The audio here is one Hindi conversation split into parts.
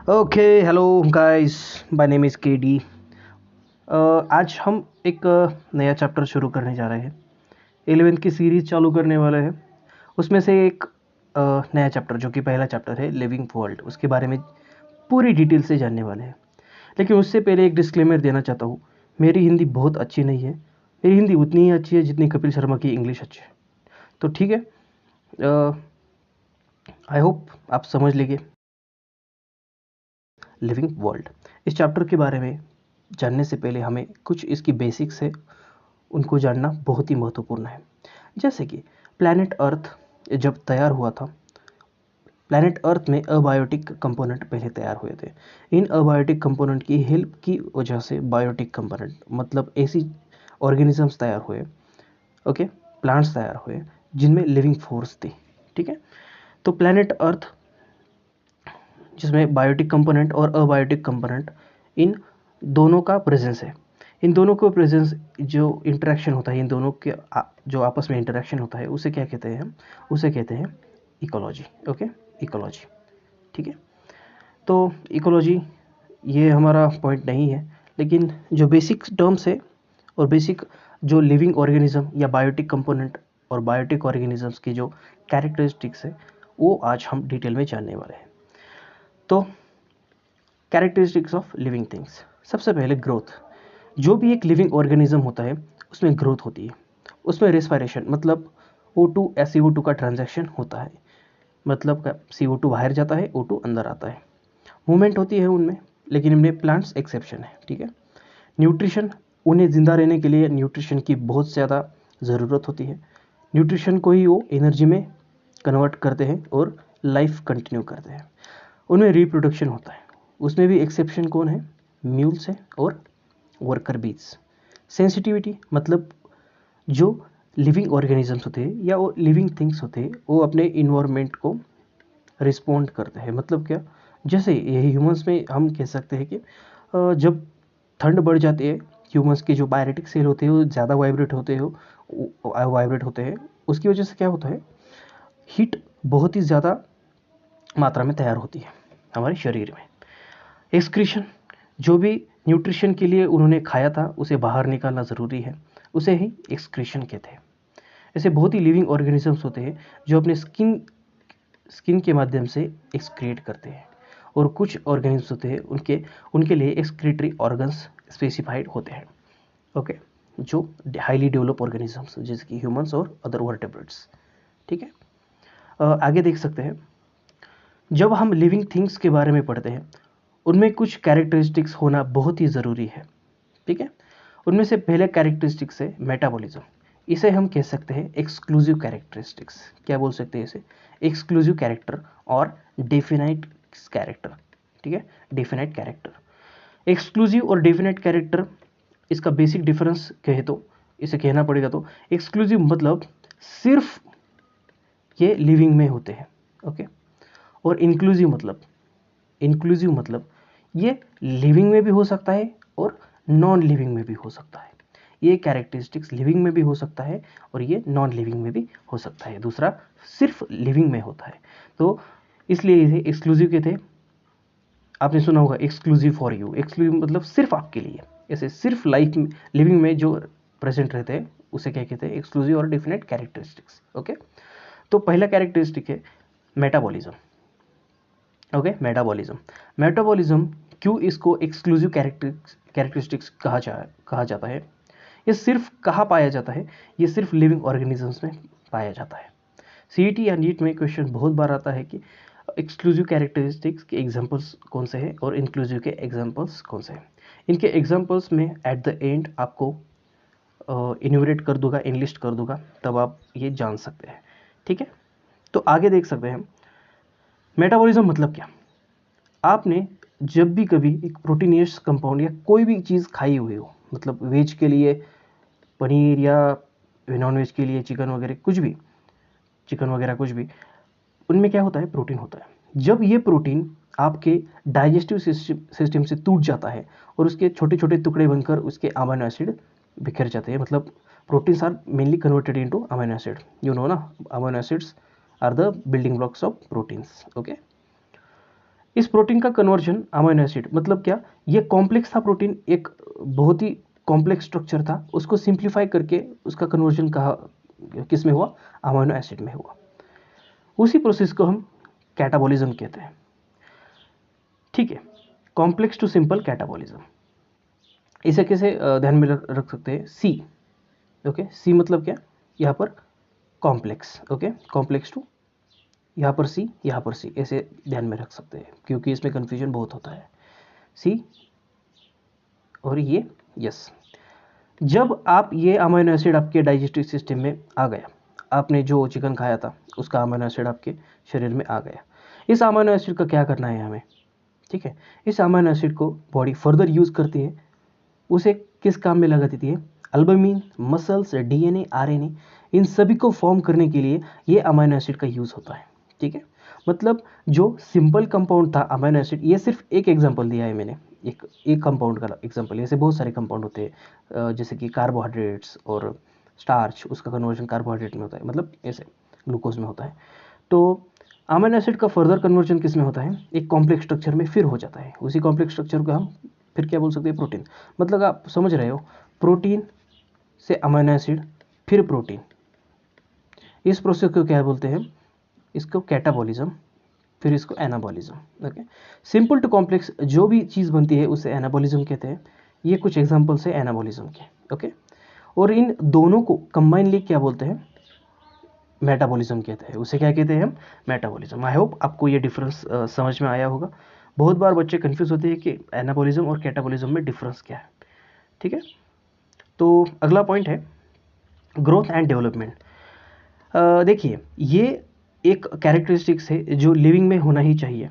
Okay, hello guys, my name is KD. आज हम एक नया चैप्टर शुरू करने जा रहे हैं। 11th की सीरीज़ चालू करने वाले हैं। उसमें से एक नया चैप्टर जो कि पहला चैप्टर है लिविंग वर्ल्ड, उसके बारे में पूरी डिटेल से जानने वाले हैं। लेकिन उससे पहले एक डिस्क्लेमर देना चाहता हूँ। मेरी हिंदी बहुत अच्छी नहीं है। मेरी हिंदी उतनी ही अच्छी है जितनी कपिल शर्मा की इंग्लिश अच्छी है। तो ठीक है, आई होप आप समझ लीजिए। लिविंग वर्ल्ड, इस चैप्टर के बारे में जानने से पहले हमें कुछ इसकी बेसिक्स है, उनको जानना बहुत ही महत्वपूर्ण है। जैसे कि प्लैनेट अर्थ जब तैयार हुआ था, प्लैनेट अर्थ में अबायोटिक कंपोनेंट पहले तैयार हुए थे। इन अबायोटिक कंपोनेंट की हेल्प की वजह से बायोटिक कंपोनेंट मतलब ऐसी ऑर्गेनिजम्स तैयार हुए, ओके, प्लांट्स तैयार हुए जिनमें लिविंग फोर्स थी। ठीक है, तो प्लैनेट अर्थ जिसमें बायोटिक कंपोनेंट और अबायोटिक कंपोनेंट, इन दोनों का प्रेजेंस है। इन दोनों को प्रेजेंस, जो इंटरेक्शन होता है इन दोनों के जो आपस में इंटरेक्शन होता है, उसे क्या कहते हैं हम? उसे कहते हैं इकोलॉजी। Okay, ecology. ठीक है, तो इकोलॉजी ये हमारा पॉइंट नहीं है, लेकिन जो बेसिक टर्म्स है और बेसिक जो लिविंग ऑर्गेनिज्म या बायोटिक कंपोनेंट और बायोटिक ऑर्गेनिजम्स की जो कैरेक्टरिस्टिक्स है, वो आज हम डिटेल में जानने वाले हैं। तो कैरेक्टरिस्टिक्स ऑफ लिविंग थिंग्स, सबसे पहले ग्रोथ। जो भी एक लिविंग ऑर्गेनिज्म होता है उसमें ग्रोथ होती है, उसमें रेस्पिरेशन मतलब O2 या CO2 का ट्रांजैक्शन होता है, मतलब CO2 बाहर जाता है, O2 अंदर आता है। मूवमेंट होती है उनमें, लेकिन इनमें प्लांट्स एक्सेप्शन है। ठीक है, न्यूट्रिशन, उन्हें ज़िंदा रहने के लिए न्यूट्रिशन की बहुत ज़्यादा ज़रूरत होती है। न्यूट्रिशन को ही वो एनर्जी में कन्वर्ट करते हैं और लाइफ कंटिन्यू करते हैं। उनमें रिप्रोडक्शन होता है, उसमें भी एक्सेप्शन कौन है? म्यूल्स है और वर्कर बीज। सेंसिटिविटी मतलब जो लिविंग ऑर्गेनिजम्स होते हैं या वो लिविंग थिंग्स होते हैं, वो अपने इन्वायरमेंट को रिस्पॉन्ड करते हैं। मतलब क्या? जैसे ये ह्यूमंस में हम कह सकते हैं कि जब ठंड बढ़ जाती है, ह्यूमंस के जो बायोरेटिक सेल होते हैं वो ज़्यादा वाइब्रेट होते हैं। उसकी वजह से क्या होता है? हीट बहुत ही ज़्यादा मात्रा में तैयार होती है हमारे शरीर में। एक्सक्रीशन, जो भी न्यूट्रिशन के लिए उन्होंने खाया था उसे बाहर निकालना ज़रूरी है, उसे ही एक्सक्रीशन कहते हैं। ऐसे बहुत ही लिविंग ऑर्गेनिजम्स होते हैं जो अपने स्किन के माध्यम से एक्सक्रीट करते हैं, और कुछ ऑर्गेनिजम्स होते हैं उनके उनके लिए एक्सक्रीटरी ऑर्गन्स स्पेसिफाइड होते हैं। ओके, जो हाईली डेवलप ऑर्गेनिजम्स जैसे कि ह्यूमंस और अदर वर्टेब्रेट्स। ठीक है, आगे देख सकते हैं। जब हम लिविंग थिंग्स के बारे में पढ़ते हैं, उनमें कुछ कैरेक्टरिस्टिक्स होना बहुत ही ज़रूरी है। ठीक है, उनमें से पहले कैरेक्टरिस्टिक्स है मेटाबॉलिज्म। इसे हम कह सकते हैं एक्सक्लूसिव कैरेक्टरिस्टिक्स। क्या बोल सकते हैं इसे? एक्सक्लूसिव कैरेक्टर और डेफिनाइट कैरेक्टर। ठीक है, डेफिनाइट कैरेक्टर, एक्सक्लूसिव और डेफिनाइट कैरेक्टर, इसका बेसिक डिफरेंस कहे तो इसे कहना पड़ेगा तो एक्सक्लूसिव मतलब सिर्फ ये लिविंग में होते हैं। ओके, और इंक्लूसिव मतलब ये लिविंग में भी हो सकता है और नॉन लिविंग में भी हो सकता है। ये कैरेक्टरिस्टिक्स लिविंग में भी हो सकता है और ये नॉन लिविंग में भी हो सकता है, दूसरा सिर्फ लिविंग में होता है। तो इसलिए इसे एक्सक्लूसिव कहते हैं। आपने सुना होगा एक्सक्लूसिव फॉर यू, एक्सक्लूसिव मतलब सिर्फ आपके लिए। ऐसे सिर्फ लाइफ में लिविंग में जो प्रेजेंट रहते हैं उसे क्या कहते हैं? एक्सक्लूसिव और डेफिनेट कैरेक्टरिस्टिक्स। ओके, तो पहला कैरेक्टरिस्टिक है मेटाबॉलिज्म। ओके, मेटाबॉलिज्म क्यों इसको एक्सक्लूसिव कैरेक्टरिस्टिक्स कहा जाता है? ये सिर्फ कहाँ पाया जाता है? ये सिर्फ लिविंग ऑर्गेनिजम्स में पाया जाता है। सीईटी या नीट में क्वेश्चन बहुत बार आता है कि एक्सक्लूसिव कैरेक्टरिस्टिक्स के एग्जांपल्स कौन से हैं और इंक्लूसिव के एग्जांपल्स कौन से हैं। इनके एग्जांपल्स में एट द एंड आपको इन्यूमरेट कर दूंगा, इनलिस्ट कर दूंगा, तब आप ये जान सकते हैं। ठीक है, तो आगे देख सकते हैं। मेटाबॉलिज्म मतलब क्या? आपने जब भी कभी एक प्रोटीनियस कंपाउंड या कोई भी चीज़ खाई हुई हो, मतलब वेज के लिए पनीर या नॉन वेज के लिए चिकन वगैरह कुछ भी, उनमें क्या होता है? प्रोटीन होता है। जब ये प्रोटीन आपके डाइजेस्टिव सिस्टम से टूट जाता है और उसके छोटे छोटे टुकड़े बनकर उसके अमीनो एसिड बिखर जाते हैं, मतलब proteins are mainly converted into amino acid. You know ना, amino acids are the building blocks of proteins. Okay, इस प्रोटीन का कन्वर्जन अमीनो एसिड मतलब क्या, ये कॉम्प्लेक्स था प्रोटीन, एक बहुत ही कॉम्प्लेक्स स्ट्रक्चर था, उसको सिंप्लीफाई करके उसका कन्वर्जन कहा किस में हुआ, अमीनो एसिड में हुआ। उसी प्रोसेस को हम कैटाबॉलिज्म कहते हैं। ठीक है, कॉम्प्लेक्स टू सिंपल कैटाबॉलिज्म। इसे कैसे ध्यान में रख सकते हैं, सी। ओके, सी मतलब क्या, यहाँ पर कॉम्प्लेक्स, ओके, कॉम्प्लेक्स टू, यहाँ पर सी, यहाँ पर सी, ऐसे ध्यान में रख सकते हैं क्योंकि इसमें कन्फ्यूजन बहुत होता है। सी और ये यस। जब आप ये अमीनो एसिड आपके डाइजेस्टिव सिस्टम में आ गया, आपने जो चिकन खाया था उसका अमीनो एसिड आपके शरीर में आ गया, इस अमीनो एसिड का क्या करना है हमें, ठीक है, इस अमीनो एसिड को बॉडी फर्दर यूज़ करती है, उसे किस काम में लगा देती है, अल्बुमिन, मसल्स, डीएनए, आरएनए, इन सभी को फॉर्म करने के लिए ये अमीनो एसिड का यूज़ होता है। ठीक है, मतलब जो सिंपल कंपाउंड था अमीनो एसिड, ये सिर्फ एक एग्जांपल दिया है मैंने, एक कंपाउंड का एग्जांपल, ऐसे बहुत सारे कंपाउंड होते हैं जैसे कि कार्बोहाइड्रेट्स और स्टार्च, उसका कन्वर्जन कार्बोहाइड्रेट में होता है, मतलब ऐसे ग्लूकोज में होता है। तो अमीनो एसिड का फर्दर कन्वर्जन किस में होता है, एक कॉम्प्लेक्स स्ट्रक्चर में फिर हो जाता है, उसी कॉम्प्लेक्स स्ट्रक्चर को हम फिर क्या बोल सकते हैं, प्रोटीन। मतलब आप समझ रहे हो, प्रोटीन से अमीनो एसिड फिर प्रोटीन, इस प्रोसेस को क्या बोलते हैं, इसको कैटाबॉलिज्म, फिर इसको anabolism. Okay, simple to complex जो भी चीज़ बनती है उसे एनाबॉलिज्म कहते हैं। ये कुछ एग्जांपल्स है एनाबॉलिज्म के। ओके, और इन दोनों को कंबाइनली क्या बोलते हैं, मेटाबॉलिज्म कहते हैं, उसे क्या कहते हैं हम, मेटाबॉलिज्म। आई होप आपको ये डिफरेंस समझ में आया होगा। बहुत बार बच्चे कंफ्यूज होते हैं कि एनाबॉलिज्म और कैटाबॉलिज्म में डिफरेंस क्या है। ठीक है, तो अगला पॉइंट है ग्रोथ एंड डेवलपमेंट। देखिए, ये एक कैरेक्टरिस्टिक्स है जो लिविंग में होना ही चाहिए,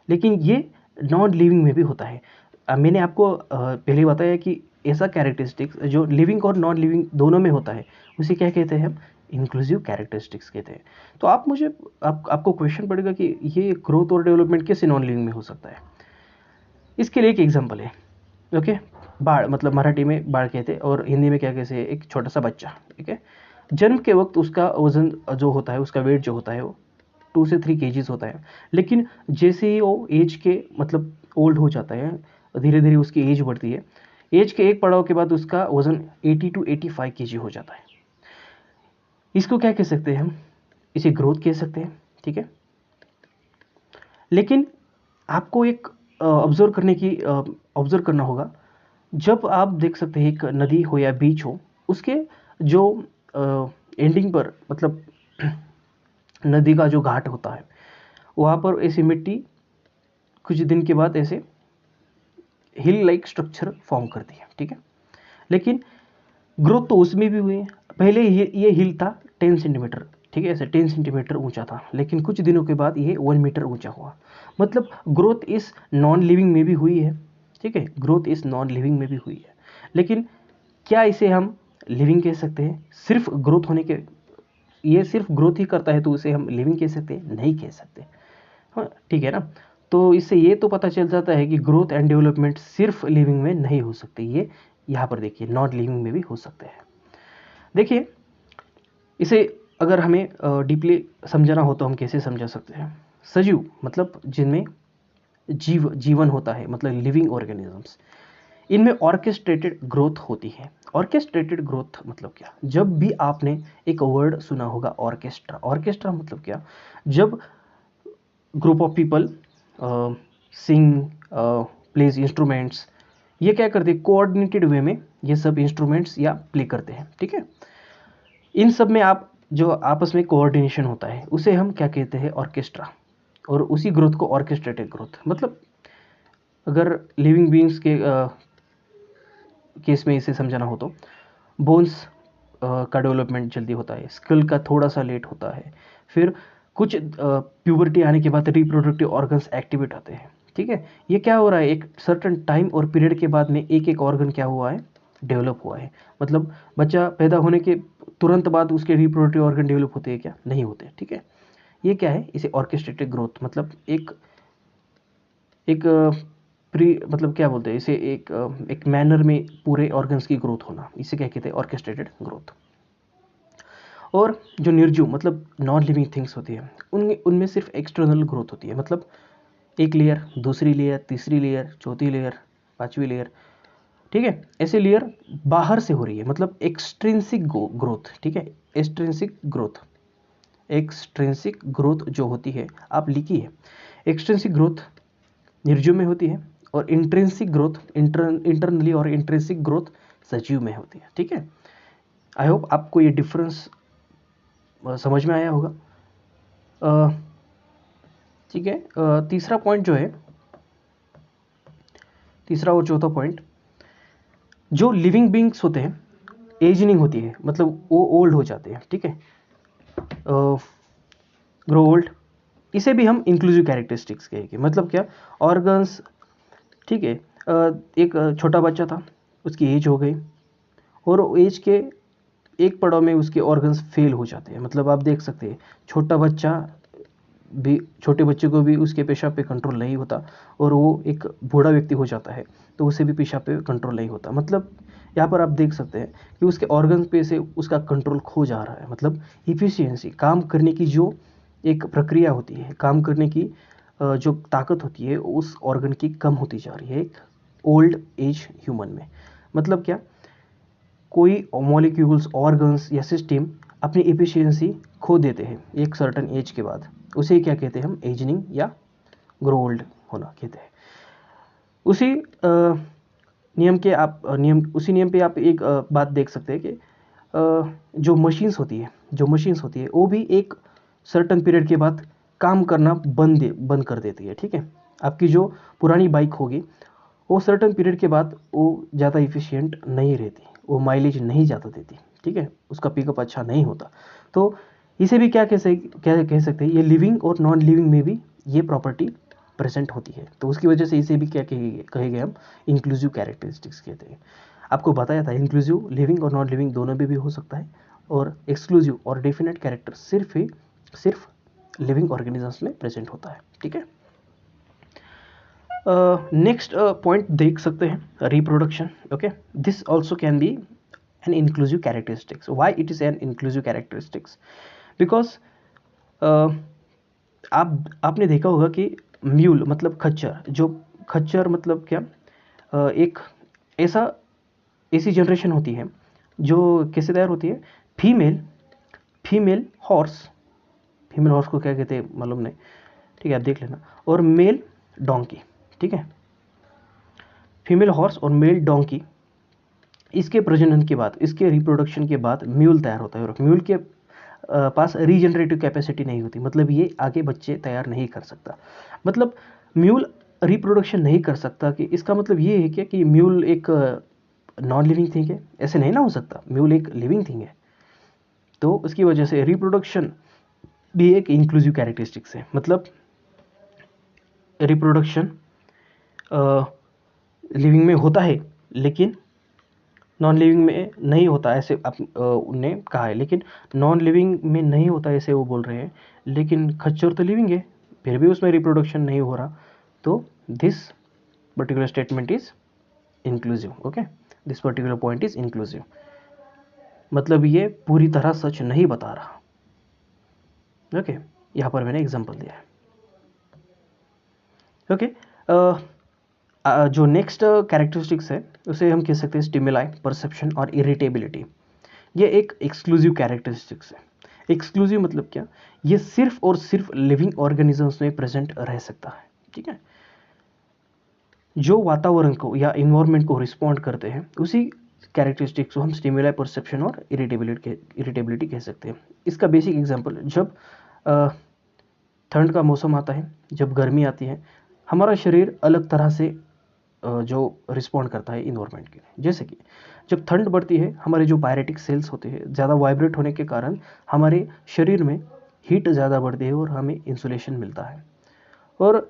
लेकिन ये नॉन लिविंग में भी होता है। मैंने आपको पहले बताया कि ऐसा कैरेक्टरिस्टिक्स जो लिविंग और नॉन लिविंग दोनों में होता है उसे क्या कहते हैं हम, इंक्लूसिव कैरेक्टरिस्टिक्स कहते हैं। तो आप मुझे आपको क्वेश्चन पड़ेगा कि ये ग्रोथ और डेवलपमेंट कैसे नॉन लिविंग में हो सकता है। इसके लिए एक एग्जाम्पल है। ओके, बाढ़, मतलब मराठी में बाढ़ कहते हैं और हिंदी में क्या कहते हैं, एक छोटा सा बच्चा। ठीक है, जन्म के वक्त उसका वजन जो होता है, उसका वेट जो होता है वो 2 से 3 केजीज होता है, लेकिन जैसे ही वो एज के मतलब ओल्ड हो जाता है, धीरे धीरे उसकी एज बढ़ती है, एज के एक पड़ाव के बाद उसका वजन 80 टू 85 केजी हो जाता है। इसको क्या कह सकते हैं हम, इसे ग्रोथ कह सकते हैं। ठीक है, लेकिन आपको एक ऑब्जर्व करना होगा, जब आप देख सकते हैं एक नदी हो या बीच हो, उसके जो एंडिंग पर मतलब नदी का जो घाट होता है वहाँ पर ऐसी मिट्टी कुछ दिन के बाद ऐसे हिल लाइक स्ट्रक्चर फॉर्म करती है। ठीक है, लेकिन ग्रोथ तो उसमें भी हुई है। पहले ये हिल था 10 सेंटीमीटर, ठीक है, ऐसे 10 सेंटीमीटर ऊंचा था, लेकिन कुछ दिनों के बाद ये 1 मीटर ऊंचा हुआ। मतलब ग्रोथ इस नॉन लिविंग में भी हुई है। ठीक है, ग्रोथ इस नॉन लिविंग में भी हुई है, लेकिन क्या इसे हम लिविंग कह सकते हैं, सिर्फ ग्रोथ होने के, ये सिर्फ ग्रोथ ही करता है तो उसे हम लिविंग कह सकते हैं, नहीं कह सकते। हाँ, ठीक है ना। तो इससे ये तो पता चल जाता है कि ग्रोथ एंड डेवलपमेंट सिर्फ लिविंग में नहीं हो सकती, ये यहाँ पर देखिए नॉन लिविंग में भी हो सकते हैं। देखिए, इसे अगर हमें डीपली समझना हो तो हम कैसे समझा सकते हैं। सजीव मतलब जिनमें जीवन होता है, मतलब लिविंग ऑर्गेनिजम्स, इनमें ऑर्केस्ट्रेटेड ग्रोथ होती है। ऑर्केस्ट्रेटेड ग्रोथ मतलब क्या, जब भी आपने एक वर्ड सुना होगा ऑर्केस्ट्रा, ऑर्केस्ट्रा मतलब क्या, जब group of people sing, plays instruments, ये क्या करते हैं, कोऑर्डिनेटेड वे में ये सब इंस्ट्रूमेंट्स या प्ले करते हैं। ठीक है, इन सब में आप जो आपस में कोऑर्डिनेशन होता है उसे हम क्या कहते हैं, ऑर्केस्ट्रा। और उसी ग्रोथ को ऑर्केस्ट्रेटेड ग्रोथ, मतलब अगर लिविंग बीइंग्स के केस में इसे समझाना हो तो बोन्स का डेवलपमेंट जल्दी होता है, स्किल का थोड़ा सा लेट होता है, फिर कुछ प्यूबर्टी आने के बाद रिप्रोडक्टिव ऑर्गन्स एक्टिवेट होते हैं। ठीक है, ये क्या हो रहा है, एक सर्टन टाइम और पीरियड के बाद में एक एक ऑर्गन क्या हुआ है, डेवलप हुआ है। मतलब बच्चा पैदा होने के तुरंत बाद उसके रिप्रोडक्टिव ऑर्गन डेवलप होते हैं क्या, नहीं होते। ठीक है, ये क्या है, इसे ऑर्केस्ट्रेटेड ग्रोथ, मतलब एक एक प्री मतलब क्या बोलते हैं इसे, एक मैनर में पूरे ऑर्गन्स की ग्रोथ होना, इसे क्या कहते हैं, ऑर्केस्ट्रेटेड ग्रोथ। और जो निर्जीव मतलब नॉन लिविंग थिंग्स होती है, उनमें उनमें सिर्फ एक्सटर्नल ग्रोथ होती है, मतलब एक लेयर, दूसरी लेयर, तीसरी लेयर, चौथी लेयर, पांचवी लेयर, ठीक है। ऐसे लेयर बाहर से हो रही है, मतलब एक्सट्रिंसिक ग्रोथ, ठीक है। एक्सट्रिंसिक ग्रोथ, एक्सट्रिंसिक ग्रोथ जो होती है आप लिखिए, एक्सट्रिंसिक ग्रोथ निर्जीव में होती है और इंट्रिंसिक ग्रोथ इंटरनली और इंट्रिंसिक ग्रोथ सजीव में होती है, ठीक है। आई होप आपको ये डिफरेंस समझ में आया होगा। ठीक है। तीसरा पॉइंट जो है, तीसरा और चौथा पॉइंट, जो लिविंग बींग्स होते हैं एजिंग होती है, मतलब वो ओल्ड हो जाते हैं, ठीक है, ग्रो ओल्ड, इसे भी हम इंक्लूसिव कैरेक्टरिस्टिक्स कहेंगे। मतलब क्या, ऑर्गन्स, ठीक है, एक छोटा बच्चा था, उसकी एज हो गई और एज के एक पड़ाव में उसके ऑर्गन्स फेल हो जाते हैं। मतलब आप देख सकते हैं छोटा बच्चा भी, छोटे बच्चे को भी उसके पेशाब पे कंट्रोल नहीं होता और वो एक बूढ़ा व्यक्ति हो जाता है तो उसे भी पेशाब पे कंट्रोल नहीं होता। मतलब यहाँ पर आप देख सकते हैं कि उसके ऑर्गन पे से उसका कंट्रोल खो जा रहा है। मतलब इफिशियंसी, काम करने की जो एक प्रक्रिया होती है, काम करने की जो ताकत होती है उस ऑर्गन की कम होती जा रही है एक ओल्ड एज ह्यूमन में। मतलब क्या, कोई मॉलिक्यूल्स, ऑर्गन्स या सिस्टम अपनी एफिशिएंसी खो देते हैं एक सर्टन एज के बाद, उसे क्या कहते हैं हम, एजिंग या ग्रो ओल्ड होना कहते हैं। उसी नियम के आप नियम उसी नियम पे आप एक बात देख सकते हैं कि जो मशीन्स होती है, जो मशीन्स होती है वो भी एक सर्टन पीरियड के बाद काम करना बंद कर देती है, ठीक है। आपकी जो पुरानी बाइक होगी वो सर्टन पीरियड के बाद वो ज़्यादा इफिशियंट नहीं रहती, वो माइलेज नहीं ज़्यादा देती, ठीक है, उसका पिकअप अच्छा नहीं होता। तो इसे भी क्या कह सकते हैं, ये लिविंग और नॉन लिविंग में भी ये प्रॉपर्टी प्रेजेंट होती है। तो उसकी वजह से इसे भी क्या कहेंगे हम, इंक्लूसिव कैरेक्टरिस्टिक्स कहते हैं। आपको बताया था इंक्लूसिव लिविंग और नॉन लिविंग दोनों में भी हो सकता है, और एक्सक्लूसिव और डेफिनेट कैरेक्टर सिर्फ लिविंग ऑर्गेनिजम्स में प्रेजेंट होता है, ठीक है। नेक्स्ट पॉइंट देख सकते हैं, reproduction. Okay, this also can be an inclusive characteristics. Why it is an inclusive characteristics? Because आपने देखा होगा कि म्यूल मतलब खच्चर, जो खच्चर मतलब क्या, एक ऐसा ऐसी जनरेशन होती है जो कैसे तैयार होती है, female female horse, female horse को क्या कहते हैं मालूम नहीं, ठीक है, आप देख लेना, और मेल डोंकी, ठीक है, फीमेल हॉर्स और मेल डोंकी, इसके प्रजनन के बाद, इसके रिप्रोडक्शन के बाद म्यूल तैयार होता है। और म्यूल के पास रीजनरेटिव कैपेसिटी नहीं होती, मतलब ये आगे बच्चे तैयार नहीं कर सकता। मतलब म्यूल रिप्रोडक्शन नहीं कर सकता, कि इसका मतलब ये है क्या कि म्यूल एक नॉन लिविंग थिंग है? ऐसे नहीं ना हो सकता, म्यूल एक लिविंग थिंग है। तो उसकी वजह से रिप्रोडक्शन भी एक इंक्लूसिव कैरेक्टरिस्टिक्स है। मतलब रिप्रोडक्शन लिविंग में होता है लेकिन नॉन लिविंग में नहीं होता, ऐसे आप उनने कहा है। लेकिन नॉन लिविंग में नहीं होता ऐसे वो बोल रहे हैं, लेकिन खच्चर तो लिविंग है, फिर भी उसमें रिप्रोडक्शन नहीं हो रहा। तो this particular statement is inclusive. Okay, this particular point is inclusive, मतलब ये पूरी तरह सच नहीं बता रहा। ओके, यहाँ पर मैंने एग्जांपल दिया है। ओके, जो नेक्स्ट कैरेक्टरिस्टिक्स है उसे हम कह सकते हैं स्टिमुलाई, परसेप्शन और इरिटेबिलिटी। ये एक एक्सक्लूसिव कैरेक्टरिस्टिक्स है। एक्सक्लूसिव मतलब क्या, ये सिर्फ और सिर्फ लिविंग ऑर्गेनिजम्स में प्रेजेंट रह सकता है, ठीक है। जो वातावरण को या इन्वायरमेंट को रिस्पॉन्ड करते हैं उसी कैरेक्टरिस्टिक्स को हम स्टिमुलाई, परसेप्शन और इरिटेबिलिटी कह सकते हैं। इसका बेसिक एग्जांपल, जब ठंड का मौसम आता है, जब गर्मी आती है, हमारा शरीर अलग तरह से जो रिस्पॉन्ड करता है इन्वायरमेंट के लिए। जैसे कि जब ठंड बढ़ती है, हमारे जो पायरेटिक सेल्स होते हैं ज़्यादा वाइब्रेट होने के कारण हमारे शरीर में हीट ज़्यादा बढ़ती है और हमें इंसुलेशन मिलता है। और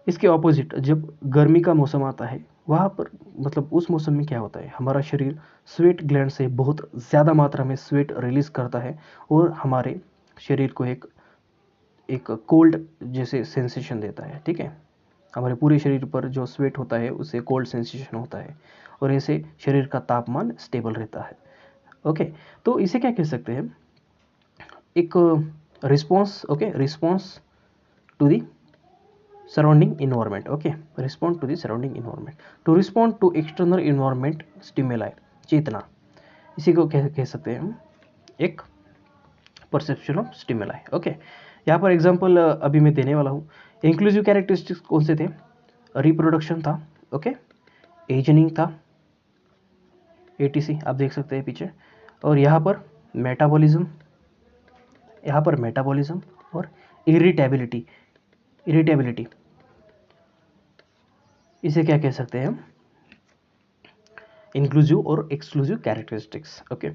इसके ऑपोजिट जब गर्मी का मौसम आता है, वहाँ पर मतलब उस मौसम में क्या होता है, हमारा शरीर स्वेट ग्लैंड से बहुत ज़्यादा मात्रा में स्वेट रिलीज करता है और हमारे शरीर को एक एक कोल्ड जैसे सेंसेशन देता है, ठीक है। हमारे पूरे शरीर पर जो स्वेट होता है उससे कोल्ड सेंसेशन होता है और ऐसे शरीर का तापमान स्टेबल रहता है। ओके, तो इसे क्या कह सकते हैं, एक response, okay, response to the surrounding environment. Okay, respond to the surrounding environment. To respond to external environment stimuli, चेतना, इसी को कह सकते हैं हम एक परसेप्शन ऑफ स्टिमुलाई. ओके, यहाँ पर एग्जांपल अभी मैं देने वाला हूँ. इंक्लूसिव कैरेक्टरिस्टिक्स कौन से थे? रिप्रोडक्शन था, ओके, एजनिंग था, एटीसी आप देख सकते हैं पीछे, और यहाँ पर मेटाबॉलिज्म, और इरिटेबिलिटी. इसे क्या कह सकते हैं हम? इंक्लूसिव और एक्सक्लूसिव कैरेक्टरिस्टिक्स. ओके,